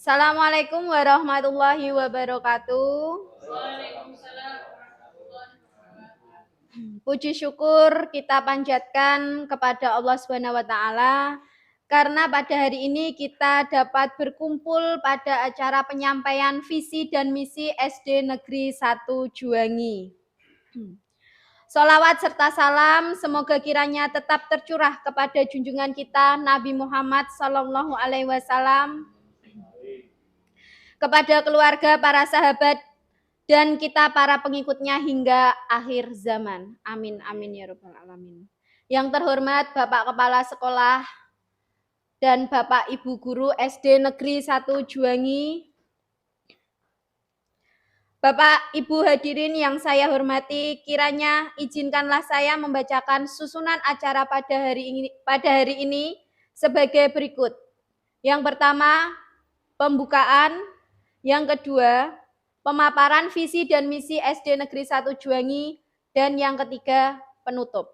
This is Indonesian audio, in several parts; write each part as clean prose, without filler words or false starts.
Assalamualaikum warahmatullahi wabarakatuh. Puji syukur kita panjatkan kepada Allah Subhanahu wa taala karena pada hari ini kita dapat berkumpul pada acara penyampaian visi dan misi SD Negeri 1 Juwangi. Sholawat serta salam semoga kiranya tetap tercurah kepada junjungan kita Nabi Muhammad SAW, kepada keluarga, para sahabat, dan kita para pengikutnya hingga akhir zaman. Amin, amin ya rabbal alamin. Yang terhormat Bapak Kepala Sekolah dan Bapak Ibu Guru SD Negeri 1 Juwangi, Bapak Ibu hadirin yang saya hormati, kiranya izinkanlah saya membacakan susunan acara pada hari ini sebagai berikut. Yang pertama, pembukaan. Yang kedua, pemaparan visi dan misi SD Negeri 1 Juwangi, dan yang ketiga, penutup.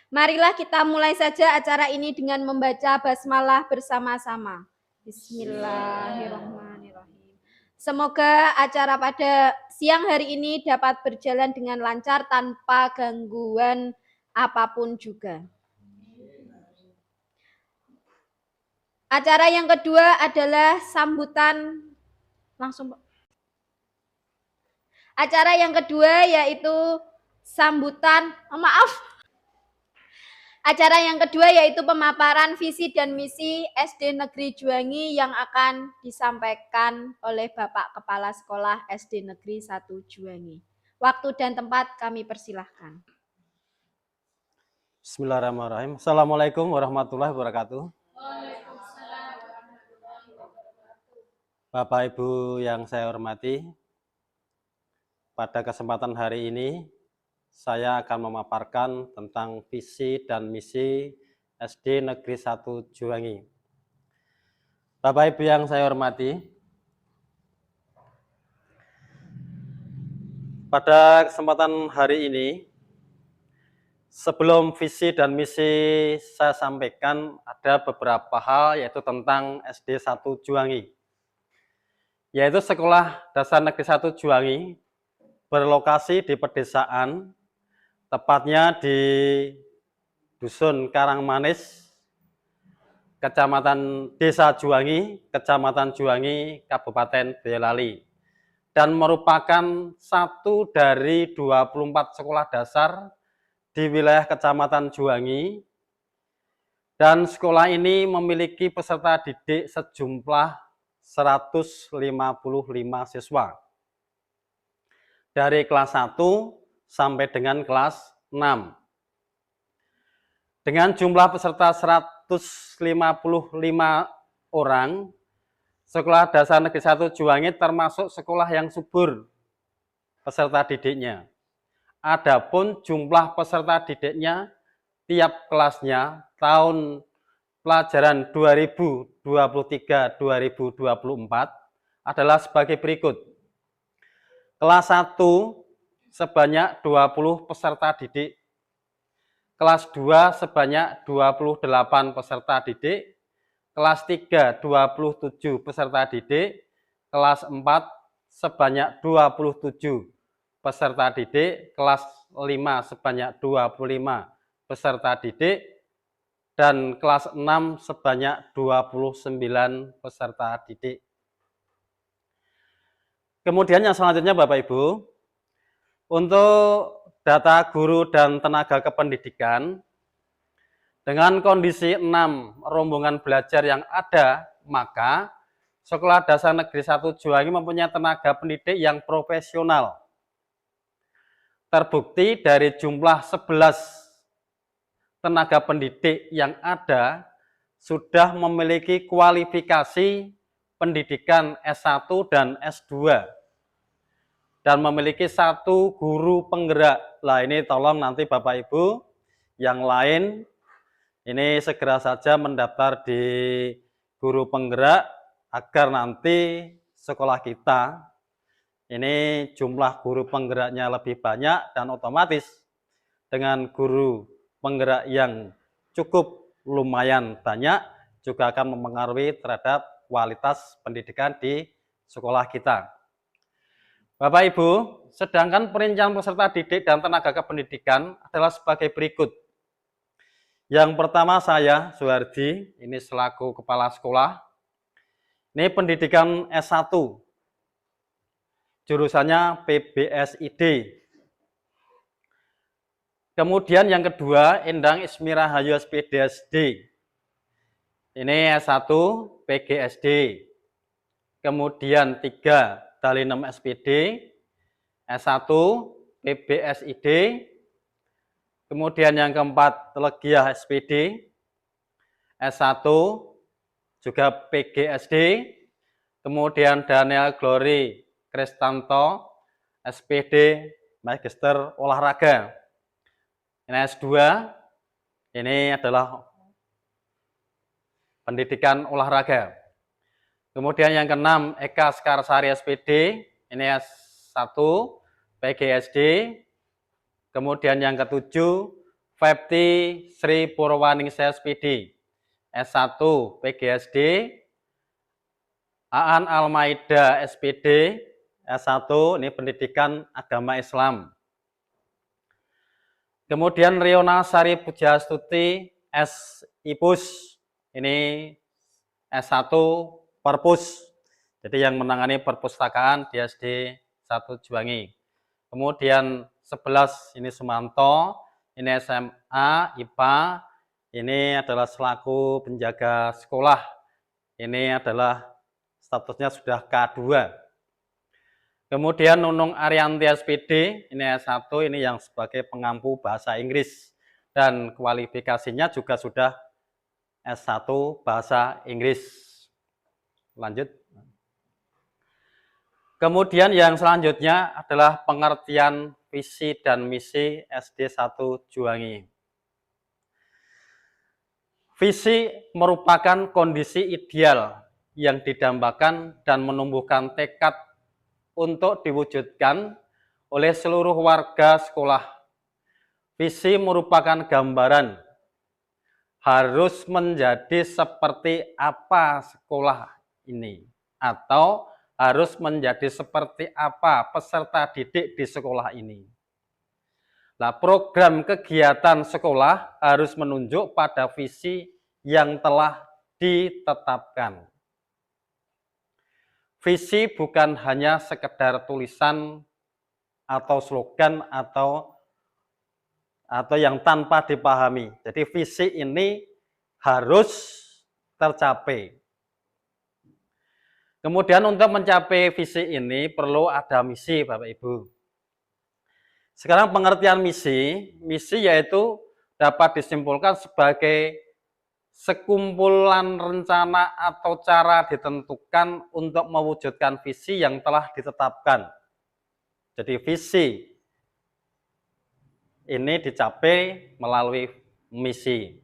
Marilah kita mulai saja acara ini dengan membaca basmalah bersama-sama. Bismillahirrahmanirrahim. Semoga acara pada siang hari ini dapat berjalan dengan lancar tanpa gangguan apapun juga. Acara yang kedua adalah sambutan langsung. Acara yang kedua yaitu sambutan, Acara yang kedua yaitu pemaparan visi dan misi SD Negeri Juwangi yang akan disampaikan oleh Bapak Kepala Sekolah SD Negeri 1 Juwangi. Waktu dan tempat kami persilahkan. Bismillahirrahmanirrahim. Assalamualaikum warahmatullahi wabarakatuh. Bapak Ibu yang saya hormati, pada kesempatan hari ini saya akan memaparkan tentang visi dan misi SD Negeri 1 Juwangi. Bapak Ibu yang saya hormati, pada kesempatan hari ini, sebelum visi dan misi saya sampaikan, ada beberapa hal yaitu tentang SD 1 Juwangi, yaitu Sekolah Dasar Negeri 1 Juwangi berlokasi di pedesaan, tepatnya di Dusun Karangmanis, Kecamatan Desa Juwangi, Kecamatan Juwangi, Kabupaten Boyolali, dan merupakan satu dari 24 sekolah dasar di wilayah Kecamatan Juwangi, dan sekolah ini memiliki peserta didik sejumlah 155 siswa dari kelas 1 sampai dengan kelas 6. Dengan jumlah peserta 155 orang, Sekolah Dasar Negeri 1 Juwangi termasuk sekolah yang subur peserta didiknya. Adapun jumlah peserta didiknya tiap kelasnya tahun pelajaran 2023-2024 adalah sebagai berikut. Kelas 1 sebanyak 20 peserta didik, kelas 2 sebanyak 28 peserta didik, kelas 3 27 peserta didik, kelas 4 sebanyak 27 peserta didik, kelas 5 sebanyak 25 peserta didik, dan kelas 6 sebanyak 29 peserta didik. Kemudian yang selanjutnya Bapak Ibu, untuk data guru dan tenaga kependidikan, dengan kondisi 6 rombongan belajar yang ada, maka Sekolah Dasar Negeri 1 Juwangi mempunyai tenaga pendidik yang profesional. Terbukti dari jumlah 11 tenaga pendidik yang ada sudah memiliki kualifikasi pendidikan S1 dan S2 dan memiliki 1 guru penggerak. Lah ini tolong nanti Bapak Ibu yang lain ini segera saja mendaftar di guru penggerak agar nanti sekolah kita ini jumlah guru penggeraknya lebih banyak dan otomatis dengan guru penggerak yang cukup lumayan banyak, juga akan mempengaruhi terhadap kualitas pendidikan di sekolah kita. Bapak Ibu, sedangkan perincian peserta didik dan tenaga kependidikan adalah sebagai berikut. Yang pertama saya, Suhardi, ini selaku kepala sekolah. Ini pendidikan S1, jurusannya PBSID. Kemudian yang kedua, Endang Ismi Rahayu SPDSD. Ini S1 PGSD. Kemudian 3, Dalinem SPD. S1 PBSID. Kemudian yang keempat, Legiah SPD. S1 juga PGSD. Kemudian Daniel Glory Kristanto SPD Magister Olahraga. Ini S2, ini adalah pendidikan olahraga. Kemudian yang keenam, Eka Skarsari SPD, ini S1 PGSD. Kemudian yang ketujuh, Fepti Sri Purwaningsih SPD, S1 PGSD. Aan Almaida SPD, S1, ini pendidikan agama Islam. Kemudian Riona Sari Pujastuti SIPUS, ini S1 Perpus, jadi yang menangani perpustakaan di SD 1 Juwangi. Kemudian 11 ini Sumanto, ini SMA IPA, ini adalah selaku penjaga sekolah, ini adalah statusnya sudah K2. Kemudian Nunung Arianti SPD, ini S1, ini yang sebagai pengampu bahasa Inggris. Dan kualifikasinya juga sudah S1 bahasa Inggris. Lanjut. Kemudian yang selanjutnya adalah pengertian visi dan misi SD 1 Juwangi. Visi merupakan kondisi ideal yang didambakan dan menumbuhkan tekad untuk diwujudkan oleh seluruh warga sekolah. Visi merupakan gambaran harus menjadi seperti apa sekolah ini, atau harus menjadi seperti apa peserta didik di sekolah ini. Nah, program kegiatan sekolah harus menunjuk pada visi yang telah ditetapkan. Visi bukan hanya sekedar tulisan atau slogan atau yang tanpa dipahami. Jadi visi ini harus tercapai. Kemudian untuk mencapai visi ini perlu ada misi, Bapak Ibu. Sekarang pengertian misi yaitu dapat disimpulkan sebagai sekumpulan rencana atau cara ditentukan untuk mewujudkan visi yang telah ditetapkan. Jadi visi ini dicapai melalui misi.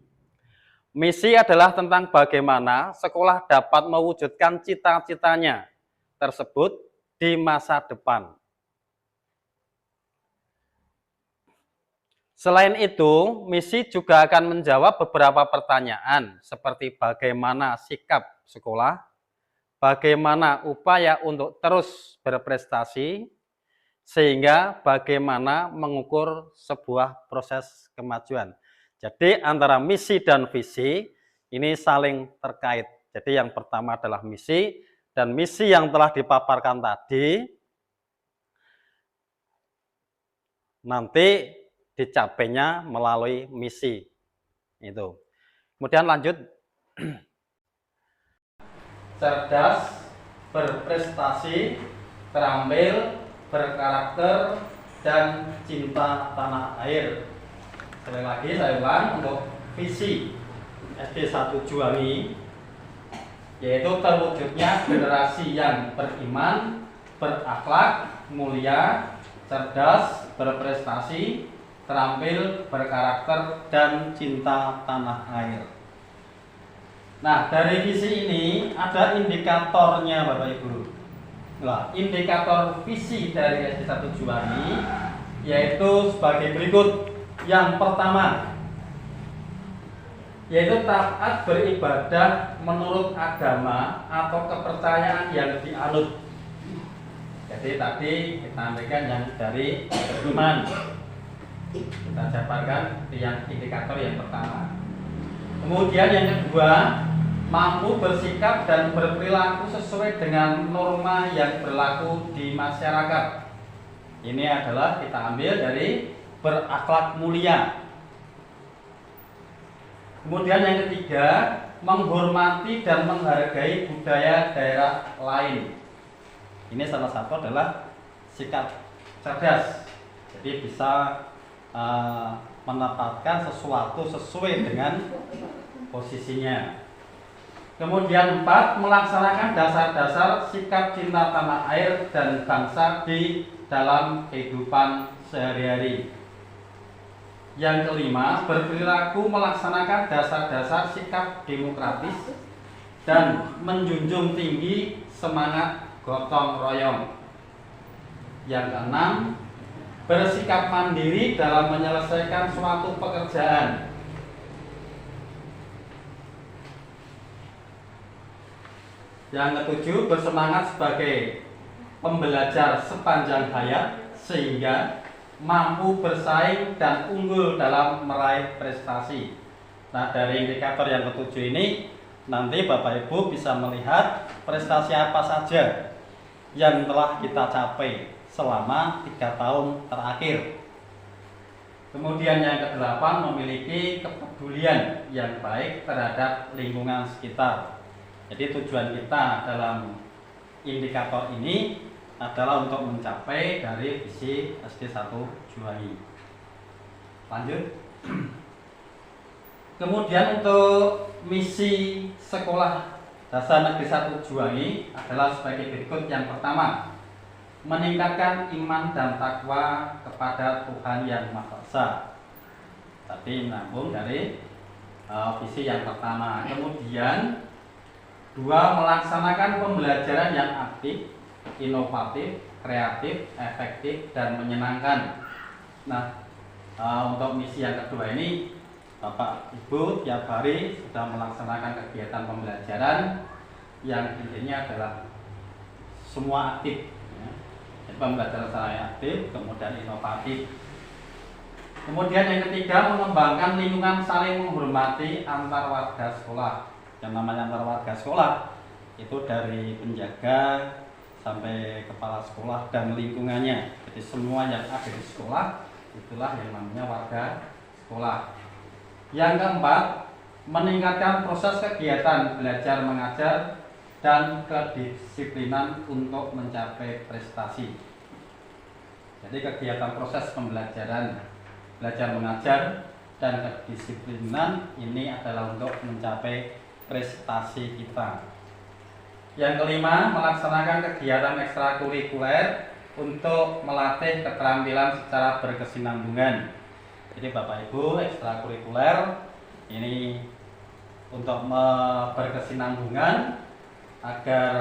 Misi adalah tentang bagaimana sekolah dapat mewujudkan cita-citanya tersebut di masa depan. Selain itu, misi juga akan menjawab beberapa pertanyaan seperti bagaimana sikap sekolah, bagaimana upaya untuk terus berprestasi, sehingga bagaimana mengukur sebuah proses kemajuan. Jadi antara misi dan visi ini saling terkait. Jadi yang pertama adalah misi, dan misi yang telah dipaparkan tadi nanti dicapainya melalui misi. Itu. Kemudian lanjut. Cerdas, berprestasi, terampil, berkarakter, dan cinta tanah air. Sekali lagi saya ulang, untuk visi SD 1 Juwangi yaitu terwujudnya generasi yang beriman, berakhlak, mulia, cerdas, berprestasi, terampil, berkarakter, dan cinta tanah air. Nah, dari visi ini ada indikatornya, Bapak Ibu. Nah, indikator visi dari SD 1 Juwangi yaitu sebagai berikut. Yang pertama, yaitu taat beribadah menurut agama atau kepercayaan yang dianut. Jadi tadi kita ambilkan yang dari beriman, kita jabarkan yang indikator yang pertama. Kemudian yang kedua, mampu bersikap dan berperilaku sesuai dengan norma yang berlaku di masyarakat. Ini adalah kita ambil dari berakhlak mulia. Kemudian yang ketiga, menghormati dan menghargai budaya daerah lain. Ini salah satu adalah sikap cerdas. Jadi bisa menempatkan sesuatu sesuai dengan posisinya. Kemudian 4, melaksanakan dasar-dasar sikap cinta tanah air dan bangsa di dalam kehidupan sehari-hari. Yang kelima, berperilaku melaksanakan dasar-dasar sikap demokratis dan menjunjung tinggi semangat gotong royong. Yang keenam, bersikap mandiri dalam menyelesaikan suatu pekerjaan. Yang ketujuh, bersemangat sebagai pembelajar sepanjang hayat sehingga mampu bersaing dan unggul dalam meraih prestasi. Nah, dari indikator yang ketujuh ini nanti Bapak Ibu bisa melihat prestasi apa saja yang telah kita capai selama 3 tahun terakhir. Kemudian yang kedelapan, memiliki kepedulian yang baik terhadap lingkungan sekitar. Jadi tujuan kita dalam indikator ini adalah untuk mencapai dari visi SD 1 Juwangi. Lanjut. Kemudian untuk misi sekolah dasar negeri 1 Juwangi adalah sebagai berikut. Yang pertama, meningkatkan iman dan takwa kepada Tuhan Yang Maha Esa. Tadi menyambung dari visi yang pertama. Kemudian 2, melaksanakan pembelajaran yang aktif, inovatif, kreatif, efektif, dan menyenangkan. Nah, untuk misi yang kedua ini Bapak Ibu tiap hari sudah melaksanakan kegiatan pembelajaran yang intinya adalah semua aktif. Jadi pembelajaran saya aktif, kemudian inovatif. Kemudian yang ketiga, mengembangkan lingkungan saling menghormati antar warga sekolah. Yang namanya antar warga sekolah itu dari penjaga sampai kepala sekolah dan lingkungannya. Jadi semua yang ada di sekolah itulah yang namanya warga sekolah. Yang keempat, meningkatkan proses kegiatan belajar mengajar dan kedisiplinan untuk mencapai prestasi. Jadi kegiatan proses pembelajaran, belajar mengajar dan kedisiplinan ini adalah untuk mencapai prestasi kita. Yang kelima, melaksanakan kegiatan ekstrakurikuler untuk melatih keterampilan secara berkesinambungan. Jadi Bapak Ibu, ekstrakurikuler ini untuk berkesinambungan agar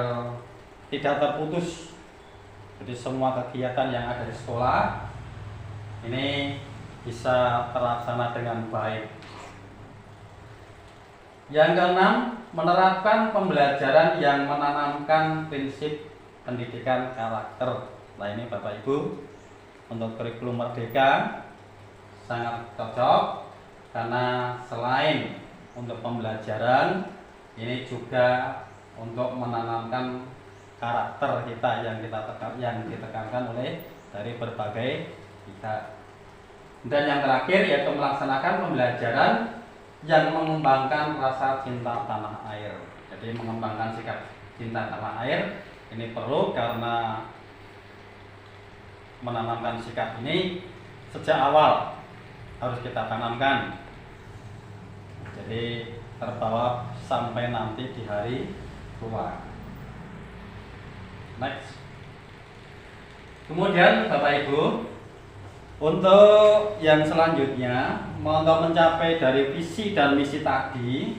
tidak terputus. Jadi semua kegiatan yang ada di sekolah ini bisa terlaksana dengan baik. Yang keenam, menerapkan pembelajaran yang menanamkan prinsip pendidikan karakter. Nah, ini Bapak Ibu untuk kurikulum Merdeka sangat cocok karena selain untuk pembelajaran ini juga untuk menanamkan karakter kita yang ditekankan oleh dari berbagai pihak. Dan yang terakhir yaitu melaksanakan pembelajaran yang mengembangkan rasa cinta tanah air. Jadi mengembangkan sikap cinta tanah air ini perlu karena menanamkan sikap ini sejak awal harus kita tanamkan. Jadi terbawa sampai nanti di hari tua. Next. Kemudian Bapak Ibu, untuk yang selanjutnya, untuk mencapai dari visi dan misi tadi,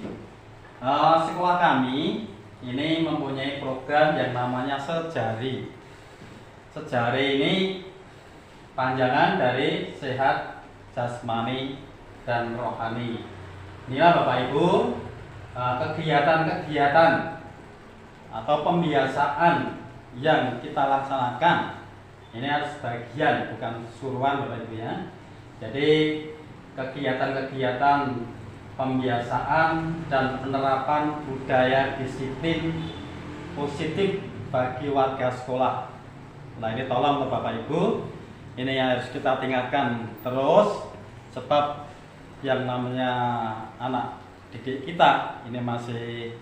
sekolah kami ini mempunyai program yang namanya Sejari. Sejari ini panjangan dari sehat jasmani dan rohani. Inilah Bapak Ibu kegiatan-kegiatan atau pembiasaan yang kita laksanakan. Ini harus bagian, bukan suruhan Bapak Ibu ya. Jadi kegiatan-kegiatan pembiasaan dan penerapan budaya disiplin positif bagi warga sekolah. Nah ini tolong Bapak Ibu, ini yang harus kita tingkatkan terus, sebab yang namanya anak didik kita ini masih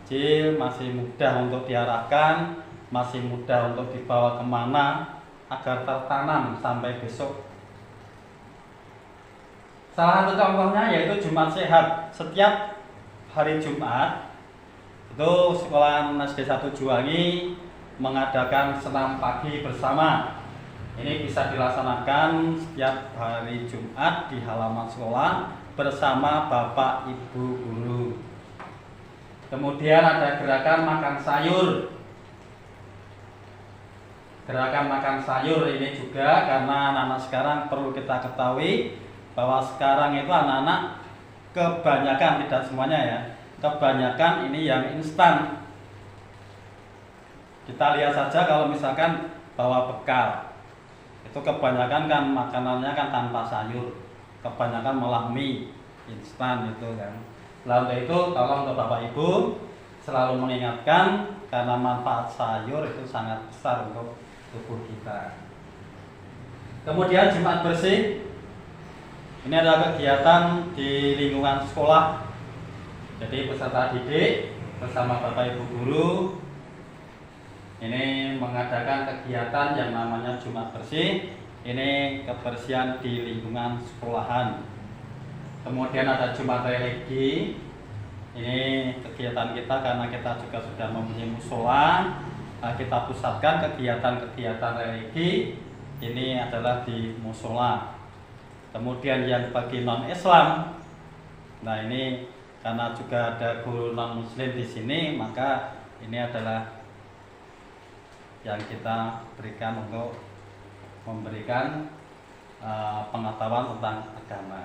kecil, masih mudah untuk diarahkan, masih mudah untuk dibawa kemana agar tertanam sampai besok. Salah satu contohnya yaitu Jumat Sehat. Setiap hari Jumat itu sekolah SD 1 Juwangi mengadakan senam pagi bersama. Ini bisa dilaksanakan setiap hari Jumat di halaman sekolah bersama Bapak Ibu guru. Kemudian ada gerakan makan sayur. Gerakan makan sayur ini juga karena anak-anak sekarang perlu kita ketahui bahwa sekarang itu anak-anak kebanyakan, tidak semuanya ya, kebanyakan ini yang instan. Kita lihat saja kalau misalkan bawa bekal, itu kebanyakan kan makanannya kan tanpa sayur, kebanyakan malah mie instan itu kan. Lalu itu tolong untuk Bapak Ibu selalu mengingatkan karena manfaat sayur itu sangat besar untuk tubuh kita. Kemudian Jumat bersih. Ini adalah kegiatan di lingkungan sekolah. Jadi peserta didik bersama Bapak Ibu guru ini mengadakan kegiatan yang namanya Jumat bersih. Ini kebersihan di lingkungan sekolahan. Kemudian ada Jumat religi. Ini kegiatan kita karena kita juga sudah mempunyai musola. Kita pusatkan kegiatan-kegiatan religi ini adalah di musola. Kemudian yang bagi non-Islam, nah ini karena juga ada guru non-Muslim di sini, maka ini adalah yang kita berikan untuk memberikan pengetahuan tentang agama.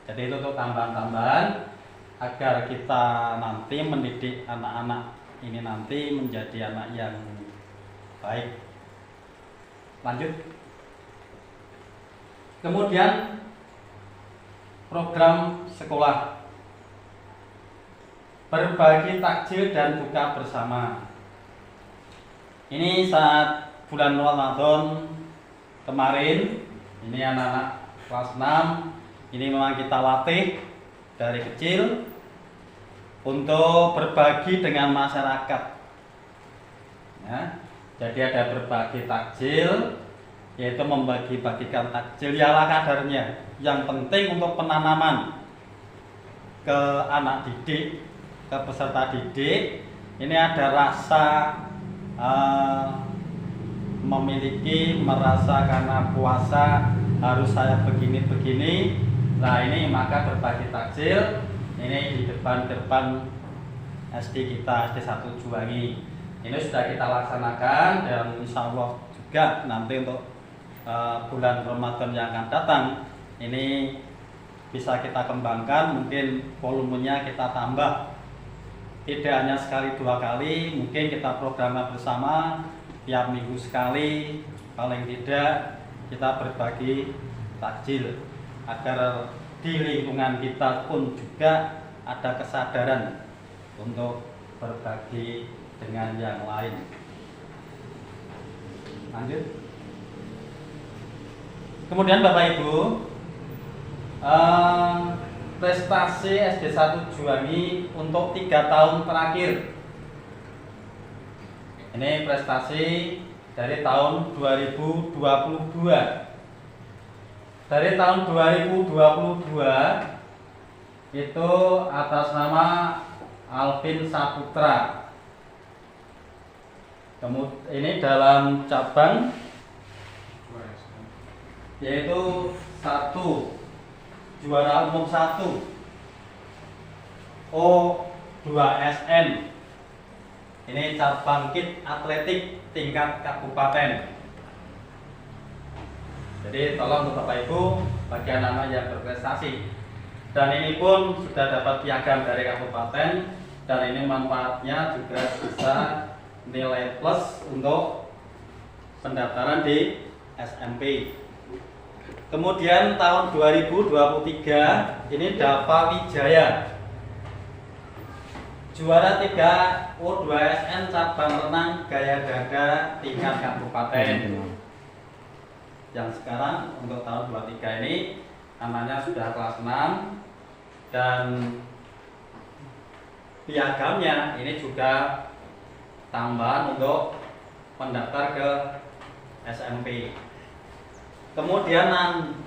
Jadi itu untuk tambahan-tambahan agar kita nanti mendidik anak-anak ini nanti menjadi anak yang baik. Lanjut. Kemudian program sekolah berbagi takjil dan buka bersama. Ini saat bulan Ramadan kemarin, ini anak-anak kelas 6, ini memang kita latih dari kecil untuk berbagi dengan masyarakat. Ya, jadi ada berbagi takjil, yaitu membagi-bagikan takjil ya ala kadarnya. Yang penting untuk penanaman ke anak didik, ke peserta didik, ini ada rasa memiliki, merasa karena puasa harus saya begini-begini. Nah ini maka berbagi takjil ini di depan SD kita, SD 1 Juwangi. Ini sudah kita laksanakan dan insya Allah juga nanti untuk bulan Ramadan yang akan datang ini bisa kita kembangkan, mungkin volumenya kita tambah, tidak hanya sekali 2 kali, mungkin kita programnya bersama tiap minggu sekali, paling tidak kita berbagi takjil agar di lingkungan kita pun juga ada kesadaran untuk berbagi dengan yang lain. Lanjut. Kemudian Bapak Ibu, prestasi SD 1 Juwangi untuk 3 tahun terakhir. Ini prestasi dari tahun 2022. Dari tahun 2022 itu atas nama Alvin Saputra. Kemudian ini dalam cabang yaitu 1 juara umum 1 O2SN. Ini cabang kit atletik tingkat kabupaten. Jadi tolong untuk Bapak Ibu bagi anak-anak yang berprestasi Dan ini pun sudah dapat piagam dari kabupaten, dan ini manfaatnya juga bisa nilai plus untuk pendaftaran di SMP. Kemudian tahun 2023 ini Dava Wijaya, juara 3 U2SN cabang renang gaya dada tingkat kabupaten. Yang sekarang untuk tahun 23 ini anaknya sudah kelas 6, dan piagamnya ini juga tambahan untuk pendaftar ke SMP. Kemudian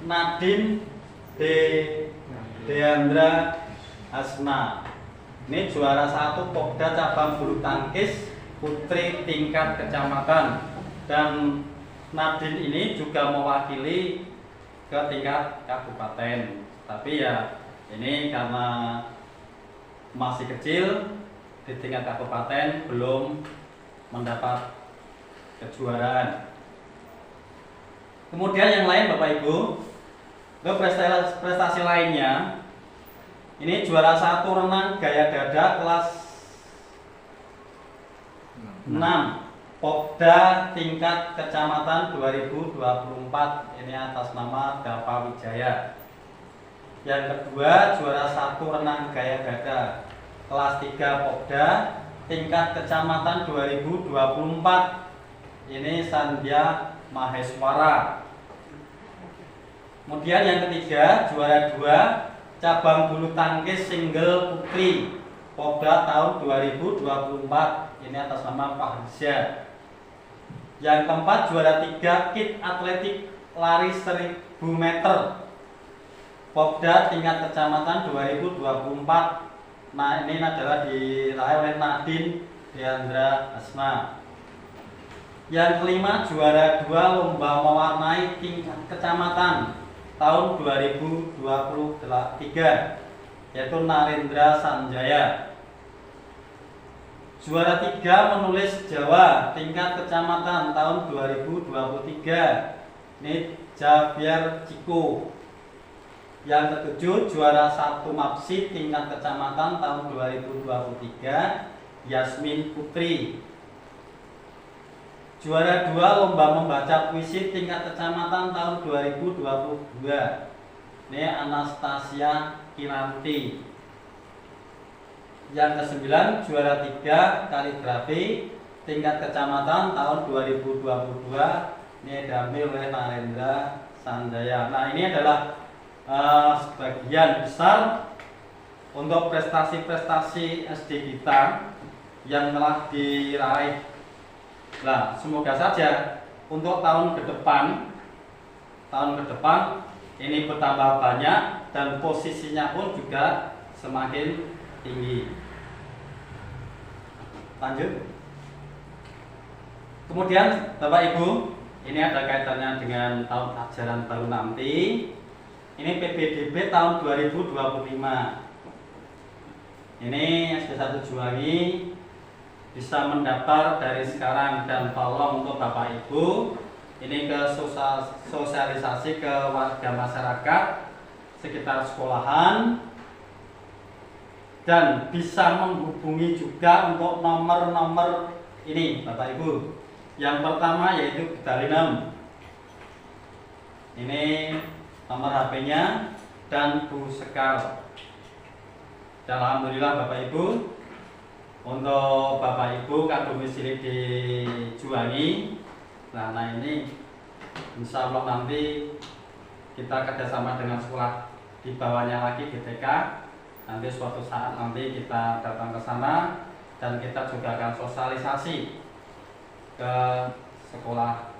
Nadine Deandra Asna, ini juara 1 Popda cabang bulu tangkis putri tingkat kecamatan, dan Nadine ini juga mewakili ke tingkat kabupaten. Tapi ya ini karena masih kecil di tingkat kabupaten belum mendapat kejuaraan. Kemudian yang lain Bapak Ibu, ke prestasi lainnya, ini juara 1 renang gaya dada kelas 6 Popda tingkat kecamatan 2024, ini atas nama Dava Wijaya. Yang kedua juara 1 renang gaya dada kelas 3 Popda tingkat kecamatan 2024, ini Sandhya Maheswara. Kemudian yang ketiga juara 2 cabang bulu tangkis single putri Popda tahun 2024, ini atas nama Fahrizah. Yang keempat juara 3 kit atletik lari 1000 meter Popda tingkat kecamatan 2024. Nah, ini adalah diraih oleh Nadine Deandra Asna. Yang kelima juara 2 lomba mewarnai tingkat kecamatan tahun 2023, yaitu Narendra Sanjaya. Juara 3 menulis Jawa tingkat kecamatan tahun 2023, ini Javier Ciko. Yang ketujuh juara 1 MAPSI tingkat kecamatan tahun 2023, Yasmin Putri. Juara 2 lomba membaca puisi tingkat kecamatan tahun 2022, ini Anastasia Kinanti. Yang ke-9 juara 3 kaligrafi tingkat kecamatan tahun 2022, ini diambil oleh Narendra Sanjaya. Nah, ini adalah sebagian besar untuk prestasi-prestasi SD kita yang telah diraih. Nah, semoga saja untuk tahun ke depan ini bertambah banyak dan posisinya pun juga semakin tinggi. Lanjut. Kemudian Bapak Ibu, ini ada kaitannya dengan tahun ajaran baru nanti. Ini PPDB tahun 2025. Ini SD 1 Juwangi bisa mendaftar dari sekarang, dan tolong untuk Bapak Ibu ini ke sosialisasi ke warga masyarakat sekitar sekolahan, dan bisa menghubungi juga untuk nomor-nomor ini Bapak Ibu. Yang pertama yaitu Gedalinem, ini nomor HP-nya, dan Bu Sekar. Dan alhamdulillah Bapak Ibu, untuk Bapak Ibu kan domisili di Juwangi. Nah ini insya Allah nanti kita kerjasama dengan sekolah di bawahnya lagi GTK. Nanti suatu saat nanti kita datang ke sana, dan kita juga akan sosialisasi ke sekolah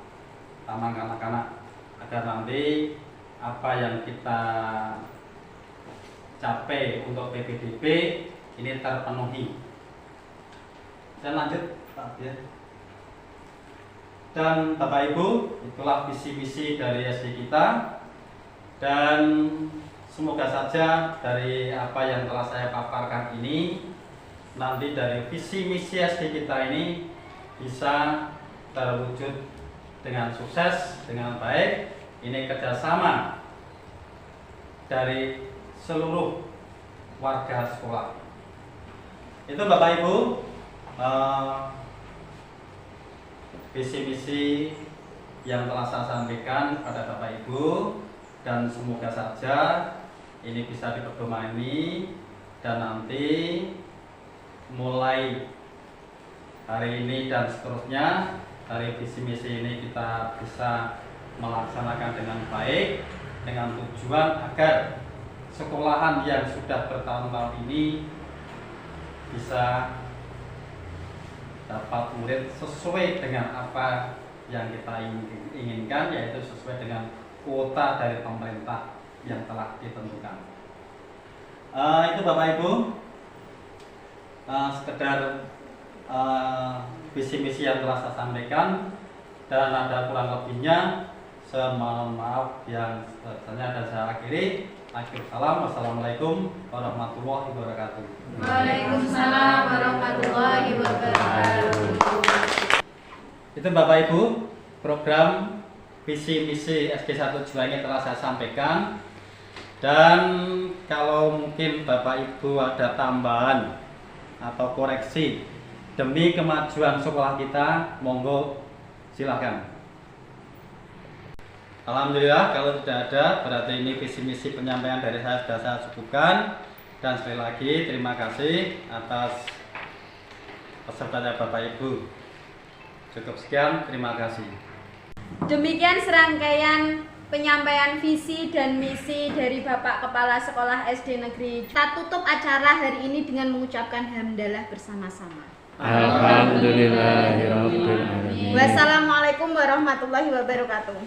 taman kanak-kanak agar nanti apa yang kita capai untuk PPDB ini terpenuhi. Dan lanjut Pak ya. Dan Bapak Ibu, itulah visi misi dari SD kita, dan semoga saja dari apa yang telah saya paparkan ini, nanti dari visi misi SD kita ini bisa terwujud dengan sukses, dengan baik. Ini kerjasama dari seluruh warga sekolah. Itu Bapak Ibu visi misi yang telah saya sampaikan pada Bapak Ibu, dan semoga saja ini bisa dipedomani dan nanti mulai hari ini dan seterusnya dari visi misi ini kita bisa melaksanakan dengan baik, dengan tujuan agar sekolahan yang sudah bertahun-tahun ini bisa dapat murid sesuai dengan apa yang kita inginkan, yaitu sesuai dengan kuota dari pemerintah yang telah ditentukan. Itu Bapak Ibu sekedar visi misi yang telah saya sampaikan, dan ada kurang lebihnya saya mohon maaf yang sebesarnya, dan saya akhiri. Wassalamualaikum warahmatullahi wabarakatuh. Waalaikumsalam warahmatullahi wabarakatuh. Itu Bapak Ibu, program visi misi SD 1 Juwangi telah saya sampaikan, dan kalau mungkin Bapak Ibu ada tambahan atau koreksi demi kemajuan sekolah kita, monggo silahkan. Alhamdulillah, kalau tidak ada berarti ini visi misi penyampaian dari saya sudah saya cukupkan, dan sekali lagi terima kasih atas pesertanya Bapak Ibu. Cukup sekian, terima kasih. Demikian serangkaian penyampaian visi dan misi dari Bapak Kepala Sekolah SD Negeri. Kita tutup acara hari ini dengan mengucapkan hamdalah bersama-sama. Alhamdulillahirabbil alamin. Wassalamualaikum warahmatullahi wabarakatuh.